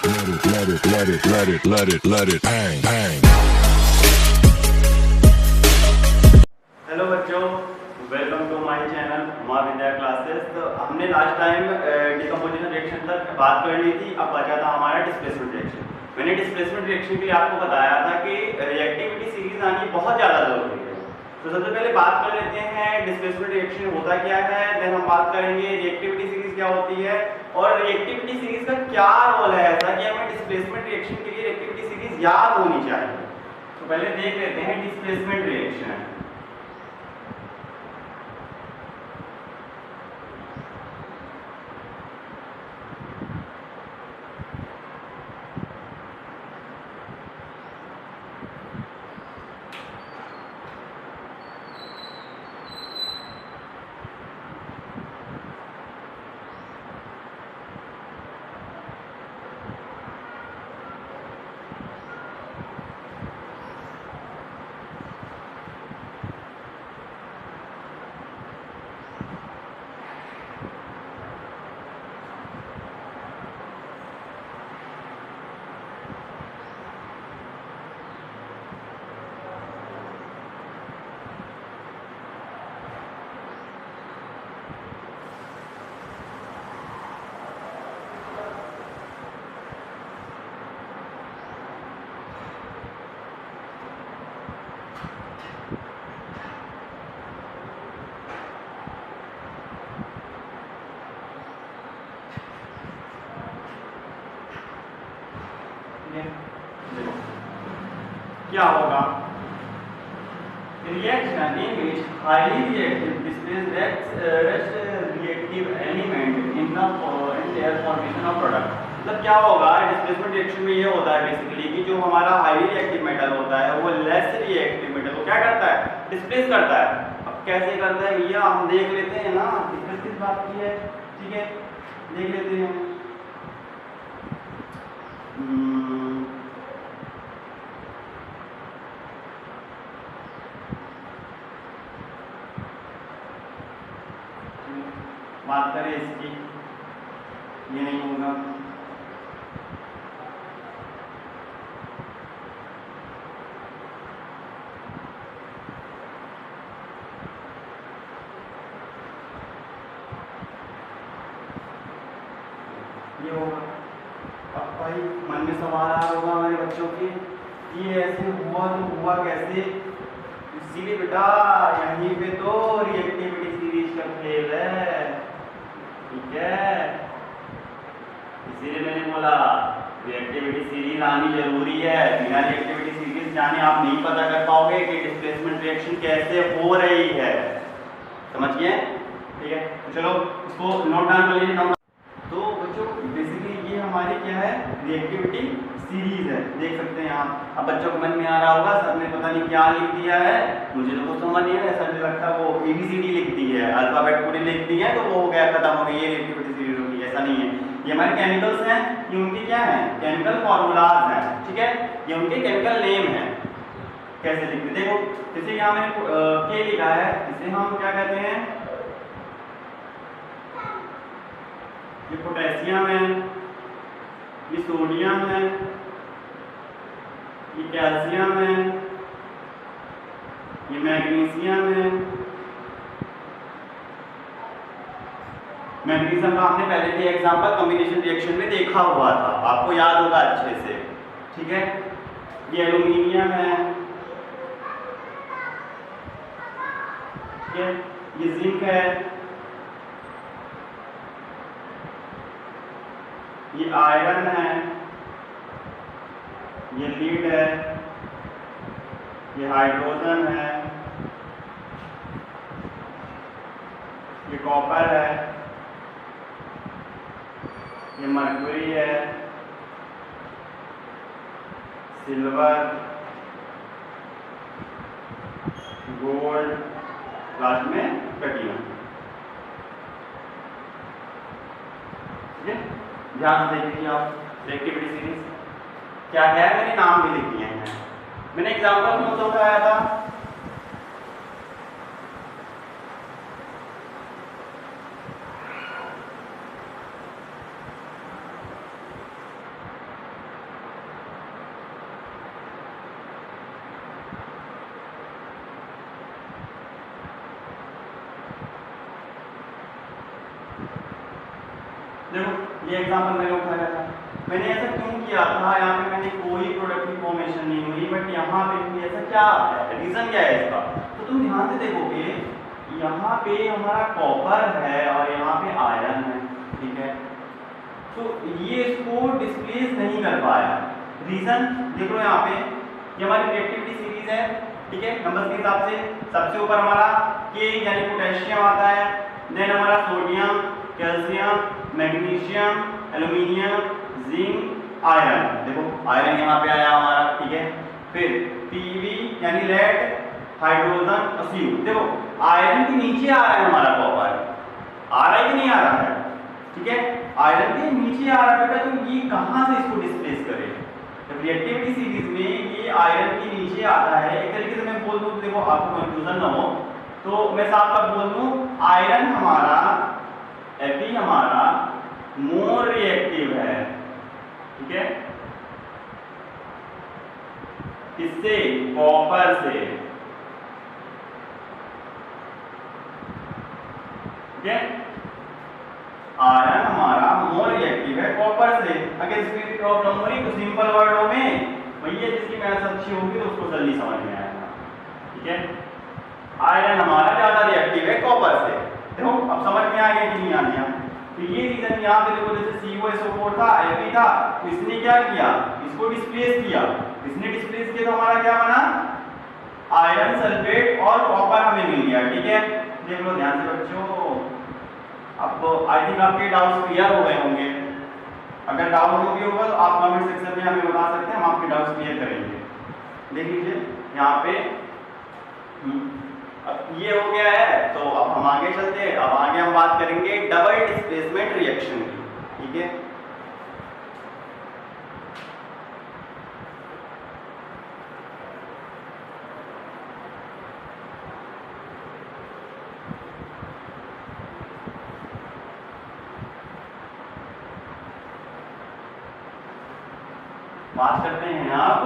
let it bang, bang. Hello बच्चों, welcome to my channel माँ विद्या classes. तो हमने लास्ट टाइम डिकम्पोजिशन रिएक्शन तक बात कर ली थी। अब बचा था हमारा डिस्प्लेसमेंट रिएक्शन। मैंने डिस्प्लेसमेंट रिएक्शन के लिए आपको बताया था कि रिएक्टिविटी सीरीज आनी बहुत ज़्यादा ज़रूरी है। तो सबसे पहले बात कर लेते हैं डिस्प्लेसमेंट रिएक्शन होता क्या है, देन हम बात करेंगे रिएक्टिविटी सीरीज क्या होती है और रिएक्टिविटी सीरीज का क्या रोल है ऐसा कि हमें डिस्प्लेसमेंट रिएक्शन के लिए रिएक्टिविटी सीरीज याद होनी चाहिए। तो पहले देख लेते हैं डिस्प्लेसमेंट रिएक्शन। क्या होगा? Reaction in which highly reactive displace reactive element in their formation of product. मतलब क्या होगा डिस्प्लेसमेंट रिएक्शन में? ये होता है बेसिकली कि जो हमारा हाईली रिएक्टिव मेटल होता है वो लेस रिएक्टिव मेटल को क्या करता है? डिस्प्लेस करता है। अब कैसे करता है भैया, हम देख लेते हैं ना, दिक्कत किस बात की है। ठीक है, देख लेते हैं। बात करें इसकी, ये नहीं होगा। ये होगा। अब भाई मन में सवाल आ रहा होगा हमारे बच्चों के, ये ऐसे हुआ तो हुआ कैसे? इसीलिए बेटा यहीं पे तो रिएक्टिविटी सीरीज का खेल है। ठीक है, इसीलिए मैंने बोला रिएक्टिविटी सीरीज आनी जरूरी है। बिना रिएक्टिविटी सीरीज जाने आप नहीं पता कर पाओगे कि डिस्प्लेसमेंट रिएक्शन कैसे हो रही है। समझ गए? ठीक है, तो चलो इसको नोट डाउन कर लीजिए। तो बच्चों बेसिकली ये हमारी क्या है? रिएक्टिविटी सीरीज है। देख सकते हैं आप। अब बच्चों को मन में आ रहा होगा सर ने पता नहीं क्या लिख दिया है, मुझे तो कुछ समझ नहीं है। सर ने लगता है वो ABCD लिख दी है, अल्फाबेट पूरी लिख दी है, तो वो हो गया, खत्म हो गई, ये रिएक्टिविटी सीरीज होगी। ऐसा नहीं है। ये हमारे केमिकल्स हैं, ये उनके क्या है? केमिकल फॉर्मूलाज हैं। ठीक है, ये उनके केमिकल नेम है। कैसे लिखते देखो, जैसे यहाँ मैंने के लिखा है, इसे हम क्या कहते हैं? ये पोटेशियम है, ये सोडियम है, ये कैल्शियम है, ये मैग्नीशियम है। मैग्नीशियम का हमने पहले भी एग्जांपल कॉम्बिनेशन रिएक्शन में देखा हुआ था, आपको याद होगा अच्छे से। ठीक है, ये एल्यूमिनियम है, ठीक है, ये जिंक है, ये आयरन है, ये लीड है, ये हाइड्रोजन है, ये कॉपर है, ये मर्क्यूरी है, सिल्वर, गोल्ड, लास्ट में प्लेटिनम। ठीक है, ध्यान से देखिए आप रिएक्टिविटी सीरीज क्या है। मैंने नाम भी लिख दिए हैं, मैंने एग्जांपल में तो बताया था। देखो ये एग्जांपल मैंने उठाया था, मैंने ऐसा क्यों किया था, यहाँ पे मैंने कोई प्रोडक्ट की फॉर्मेशन नहीं हुई, बट यहाँ पे भी ऐसा क्या है, रीजन क्या है इसका। तो तुम ध्यान से देखोगे यहाँ पे हमारा कॉपर है और यहाँ पे आयरन है, ठीक है, तो ये इसको डिस्प्लेस नहीं कर पाया। रीजन देख लो यहाँ पे, ये हमारी रिएक्टिविटी सीरीज है, ठीक है, नंबर्स के हिसाब से सबसे ऊपर हमारा के यानी पोटेशियम आता है, देन हमारा sodium, calcium, magnesium, aluminium, zinc, iron, देखो आयरन यहाँ पे आया हमारा, ठीक है, फिर पीवी यानी लेड, हाइड्रोजन, CO, देखो आयरन के नीचे आ रहा है हमारा कॉपर, आ रहा है कि नहीं आ रहा है, ठीक है, आयरन के नीचे आ रहा है बेटा, तो ये कहाँ से इसको डिस्प्लेस करे, जब रिएक्टिविटी सीरीज में ये आयरन के नीचे आता है, एक तरीके से मैं बोल दूं, देखो आपको कंफ्यूजन ना हो तो मैं साफ साफ बोल दूं, आयरन हमारा Fe हमारा मोर रिएक्टिव है, ठीक है, किससे, कॉपर से, ठीक है, आयरन हमारा मोर रिएक्टिव है कॉपर से। अगर इसकी प्रॉब्लम हो रही तो सिंपल वर्डों में भैया जिसकी मैथ्स अच्छी होगी तो उसको जल्दी समझ में आएगा, ठीक है, आयरन हमारा ज्यादा रिएक्टिव है कॉपर से। देखो अब समझ में आ गया कि नहीं आ गया, तो ये रीजन यहाँ पे देखो, जैसे COSO4 था, Fe था, तो इसने क्या किया, इसको डिस्प्लेस किया, इसने डिस्प्लेस किया तो हमारा क्या बना, आयरन सल्फेट और कॉपर हमें मिल गया, ठीक है। देख लो ध्यान से बच्चों, अब आई थिंक आपके डाउट्स क्लियर हो गए होंगे, अगर डाउट हो गया होगा तो आप कमेंट सेक्शन में हमें बता सकते हैं, हम आपके डाउट्स क्लियर करेंगे। देख लीजिए यहाँ पे अब ये हो गया है, तो अब हम आगे चलते हैं, अब आगे हम बात करेंगे डबल डिस्प्लेसमेंट रिएक्शन की, ठीक है। बात करते हैं आप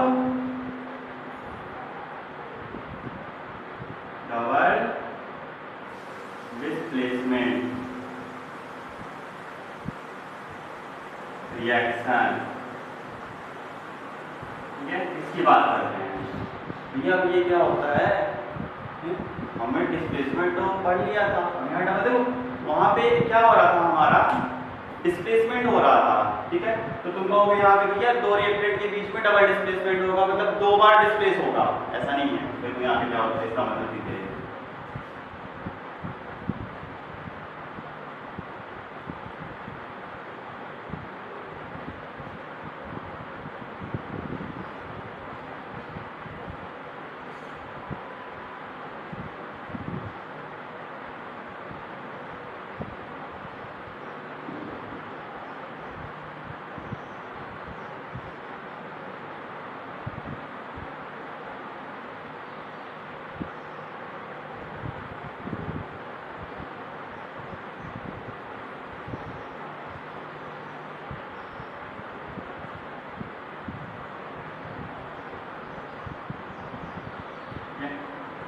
डबल डिस्प्लेसमेंट रिएक्शन, ठीक है, इसकी बात करते हैं भैया। अब ये क्या होता है, हमने डिस्प्लेसमेंट तो पढ़ लिया था, यहाँ डबल, देखो वहां पे क्या हो रहा था, हमारा डिस्प्लेसमेंट हो रहा था, ठीक है, तो तुम कहोगे यहाँ पे भैया दो रिएक्टेंट के बीच में डबल डिस्प्लेसमेंट होगा, मतलब दो बार डिस्प्लेस होगा, ऐसा नहीं है। देखो यहाँ पे क्या होता है, इसका मतलब सीधे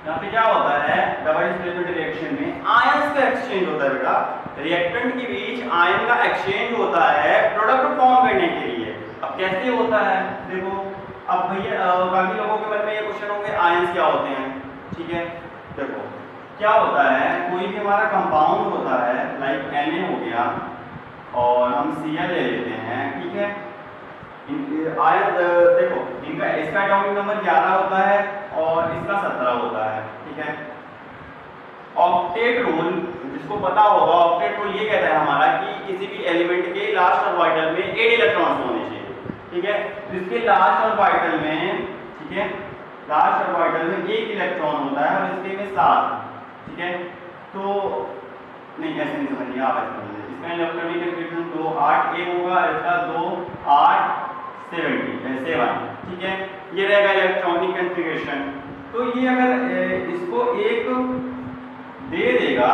यहाँ पे क्या होता है, डबल डिस्प्लेसमेंट रिएक्शन में आयंस का एक्सचेंज होता है बेटा, रिएक्टेंट के बीच आयन का एक्सचेंज होता है प्रोडक्ट फॉर्म करने के लिए। अब कैसे होता है, देखो अब भैया काफी लोगों के मन में ये क्वेश्चन होंगे आयंस क्या होते हैं, ठीक है। देखो क्या होता है, कोई भी हमारा कंपाउंड होता है, लाइक Na हो गया और हम Cl ले लेते हैं, ठीक है, आयन देखो इनका, इसका एटॉमिक नंबर 11 होता है और इसका 17 होता है, ठीक है। ऑक्टेट रूल जिसको पता होगा, ऑक्टेट रूल ये कहता है हमारा कि किसी भी एलिमेंट के लास्ट ऑर्बिटल में 8 इलेक्ट्रॉन्स होने चाहिए, ठीक है, तो इसके लास्ट ऑर्बिटल में, ठीक है, लास्ट ऑर्बिटल में 1 इलेक्ट्रॉन होता है और इसके में 7, ठीक है, तो नहीं ऐसे नहीं समझिए आप, ऐसे समझिए, इसका इलेक्ट्रॉनिक कंफिगरेशन 2 8 1 होगा, इसका 2 8 7, ठीक है, ये रहेगा इलेक्ट्रॉनिक कंफिगरेशन। तो ये अगर इसको एक दे देगा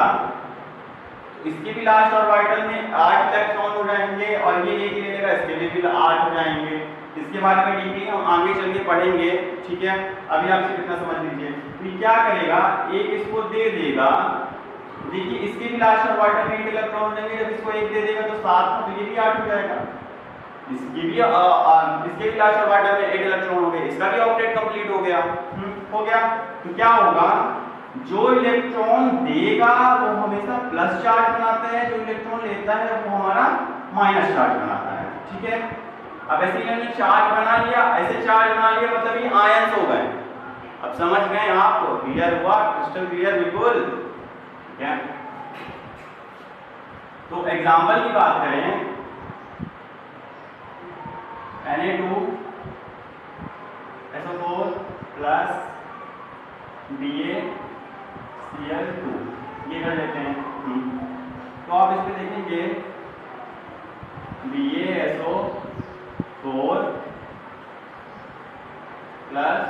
तो इसके भी लास्ट ऑर्बिटल में 8 इलेक्ट्रॉन हो जाएंगे और ये एक ले लेगा, इसके लिए भी 8 हो जाएंगे। इसके बारे में डीपली हम आगे चल के पढ़ेंगे, ठीक है, अभी आप कितना समझ लीजिए। तो क्या करेगा, एक इसको दे देगा देखिए इसके भी लास्ट ऑर्बिटल में 8 इलेक्ट्रॉन हो जाएंगे, जब इसको 1 दे देगा तो 7 में, तो ये भी 8 हो जाएगा। इसके भी लास्ट ऑर्बिटल में 8 इलेक्ट्रॉन हो गए, इसका भी ऑक्टेट कंप्लीट हो गया। हो गया। तो क्या होगा, जो इलेक्ट्रॉन देगा वो हमेशा प्लस चार्ज बनाता है, जो इलेक्ट्रॉन लेता है वो हमारा माइनस चार्ज बनाता है। ठीक है, अब ऐसे ही हमने चार्ज बना लिया, ऐसे चार्ज बना लिया मतलब ये आयंस हो गए। अब समझ गए आप, क्लियर हुआ, क्रिस्टल क्लियर बिल्कुल। क्या तो एग्जांपल की बात करें, Na2SO4 प्लस BaCl2 ये कर लेते हैं। तो आप इस पे देखेंगे BaSO4 प्लस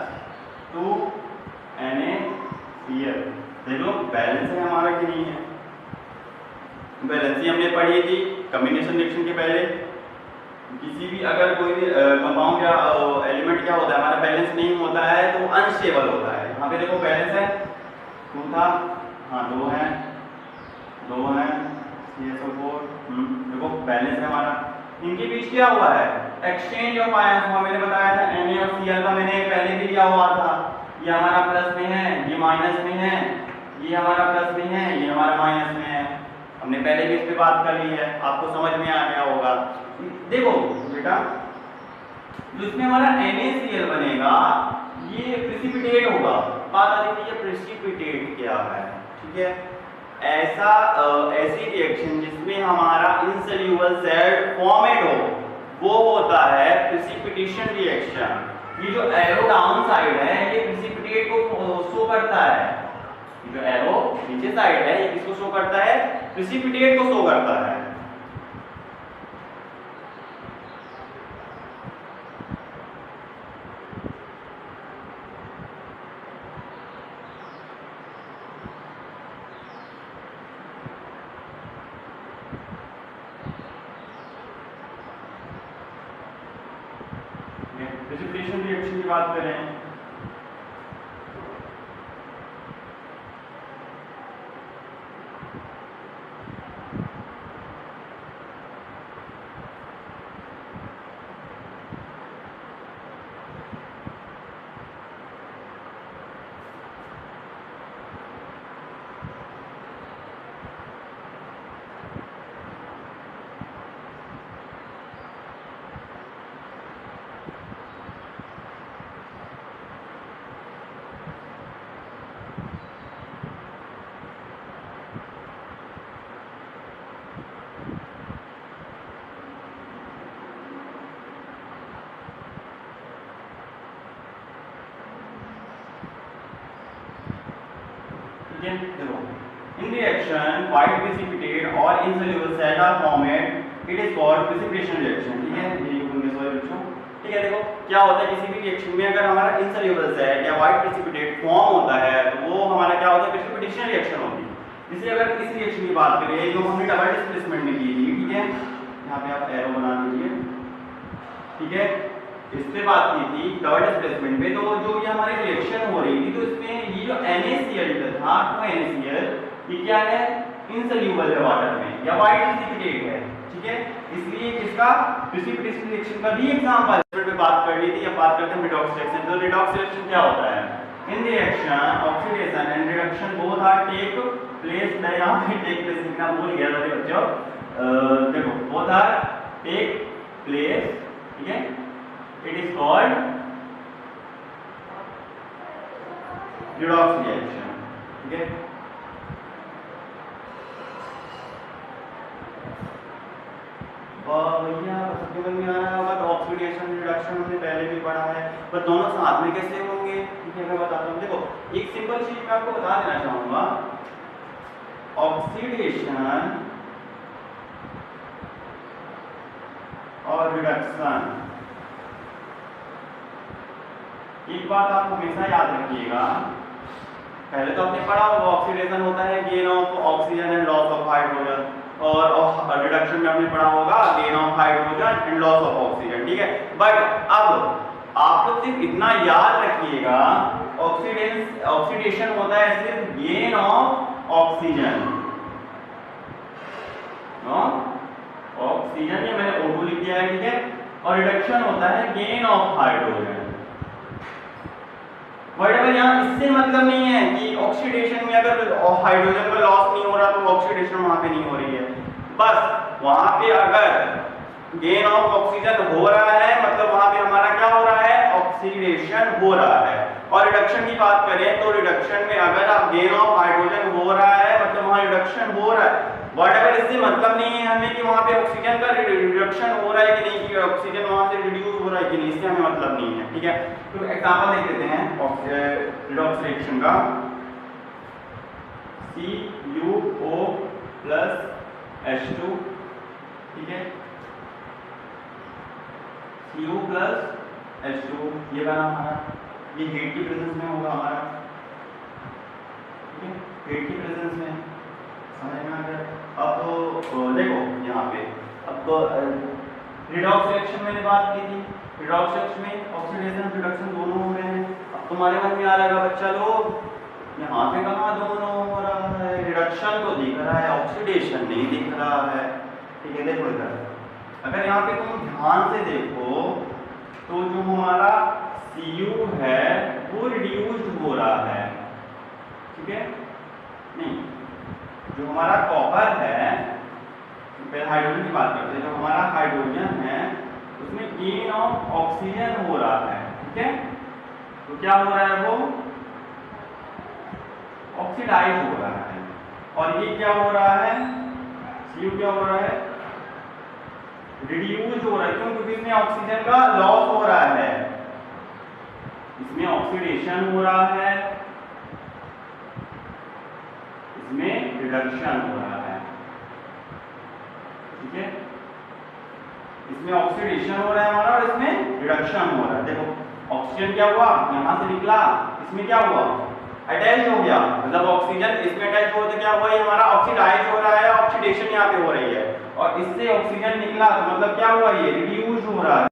2NaCl, देखो बैलेंस है हमारा कि नहीं है। बैलेंस ही हमने पढ़ी थी कॉम्बिनेशन रिएक्शन के पहले। किसी भी अगर कोई भी कंपाउंड या एलिमेंट क्या होता है, हमारा बैलेंस नहीं होता है तो अनस्टेबल होता है। यहाँ पे देखो बैलेंस है 2 था, हाँ 2 है CSO4, देखो बैलेंस है हमारा। इनके बीच क्या हुआ है, एक्सचेंज ऑफ आयंस हुआ। मैंने बताया था Na और Cl का मैंने पहले भी लिया हुआ था। ये हमारा प्लस में है, ये माइनस में है, ये हमारा प्लस में है, ये हमारा माइनस में है। हमने पहले भी इस पे बात कर ली है, आपको समझ में आ गया होगा। देखो बेटा, जो इसमें हमारा NaCl बनेगा ये प्रेसिपिटेट होगा। बात आ रही है प्रेसिपिटेट क्या है। ठीक है, ऐसी रिएक्शन जिसमें हमारा इनसोल्यूबल सॉल्यूट फॉर्मेट हो वो होता है प्रेसिपिटेशन रिएक्शन। ये जो एरो डाउन साइड है ये प्रेसिपिटेट को शो करता है, जो एरो नीचे साइड है ये किसको शो करता है, प्रेसिपिटेट को शो करता है। प्रेसिपिटेशन रिएक्शन की बात करें, in reaction white precipitate or insoluble salt are formed, it is called precipitation reaction। ठीक है, ये लिखूंगे सॉरी बच्चों। ठीक है, देखो क्या होता है किसी भी रिएक्शन में अगर हमारा insoluble salt या white precipitate फॉर्म होता है तो वो हमारा क्या होता है, precipitation रिएक्शन होती है। जैसे अगर इस रिएक्शन की बात करें जो हमने डबल डिस्प्लेसमेंट में की थी, ठीक है, यहाँ पे आप एरो बना लीजिए। ठीक है, इस पे बात की थी डबल डिस्प्लेसमेंट पे, तो जो ये हमारी रिएक्शन हो रही थी तो इसमें ये जो NaCl था 2NaCl ये क्या है, इनसोल्यूबल है वाटर में या वाइट प्रेसिपिटेट है। ठीक है, इसलिए इसका प्रेसिपिटेशन रिएक्शन का भी एग्जांपल पे बात कर ली थी। अब बात करते हैं रिडॉक्स रिएक्शन। तो रिडॉक्स रिएक्शन क्या होता है, in reaction oxidation and reduction both are take place. मैं यहां पे टेक प्लेस लिखना भूल गया था बच्चों। देखो बोथ आर टेक प्लेस, ठीक है, it is called redox reaction। ठीक है, भैया समझ में आ रहा होगा। तो ऑक्सीडेशन रिडक्शन हमने पहले भी पढ़ा है, पर दोनों साथ में कैसे होंगे, ठीक है, मैं बताता हूँ। देखो एक सिंपल चीज मैं आपको बता देना चाहूंगा, ऑक्सीडेशन और रिडक्शन, एक बात आप हमेशा याद रखिएगा, पहले तो आपने पढ़ा होगा ऑक्सीडेशन होता है gain of oxygen and loss of hydrogen, और रिडक्शन में आपने पढ़ा होगा gain of hydrogen and loss of oxygen. ठीक है, बट अब आप लोग सिर्फ इतना याद रखिएगा, ऑक्सीडेशन होता है सिर्फ गेन ऑफ ऑक्सीजन, ऑक्सीजन, ये मैंने O2 लिख दिया है, ठीक है। और रिडक्शन होता है गेन ऑफ हाइड्रोजन। व्हाटएवर, यहाँ इससे मतलब नहीं है कि ऑक्सीडेशन में अगर हाइड्रोजन का लॉस नहीं हो रहा तो ऑक्सीडेशन वहां पे नहीं हो रही है। बस वहां पे अगर गेन ऑफ ऑक्सीजन हो रहा है मतलब वहां पे हमारा क्या हो रहा है, ऑक्सीडेशन हो रहा है। और रिडक्शन की बात करें तो रिडक्शन में अगर आप गेन ऑफ हाइड्रोजन हो रहा है मतलब वहां रिडक्शन हो रहा है। व्हाटएवर, इससे मतलब नहीं है हमें कि वहां पे ऑक्सीजन का रिडक्शन हो रहा है कि नहीं, कि ऑक्सीजन वहां से रिड्यूस हो रहा है कि नहीं, इससे हमें मतलब नहीं है, ठीक है। तो एग्जांपल देख लेते हैं रिडॉक्स रिएक्शन का। CuO प्लस H2, ठीक है, Cu प्लस H2 ये बना हमारा, ये हीट की प्रेजेंस में होगा हमारा, ठीक है, हीट की प्रेजेंस में, समझ में आ गया। अब देखो यहाँ पे अब रिडॉक्स रिएक्शन मैंने बात की थी, रिडॉक्स रिएक्शन में ऑक्सीडेशन रिडक्शन दोनों हो रहे हैं। अब तुम्हारे मन में आ जाएगा बच्चा लोग यहाँ पे कहाँ दोनों हो रहा है, रिडक्शन तो दिख रहा है ऑक्सीडेशन नहीं दिख रहा है, ठीक है। देखो इधर अगर यहाँ पे तुम ध्यान से देखो तो जो हमारा Cu है वो रिड्यूस्ड हो रहा है, ठीक है। नहीं, जो हमारा कॉपर है, पहले हाइड्रोजन की बात करते हैं, जो हमारा हाइड्रोजन है उसमें गेन ऑफ ऑक्सीजन हो रहा है, ठीक है। तो क्या हो रहा है, वो ऑक्सीडाइज हो रहा है। और ये क्या हो रहा है, Cu क्या हो रहा है, रिड्यूस हो रहा है। क्यों? क्योंकि इसमें ऑक्सीजन का लॉस हो रहा है, इसमें ऑक्सीडेशन हो रहा है, इसमें रिडक्शन हो रहा है, ठीक है। इसमें ऑक्सीडेशन हो रहा है हमारा और इसमें रिडक्शन हो रहा है। देखो ऑक्सीजन क्या हुआ, यहां से निकला, इसमें क्या हुआ, अटैच हो गया, मतलब ऑक्सीजन इसमें अटैच हो तो क्या हुआ, ये हमारा ऑक्सीडाइज हो रहा है, ऑक्सीडेशन यहाँ पे हो रही है। और इससे ऑक्सीजन निकला तो मतलब क्या हुआ, ये रिड्यूस हो रहा है।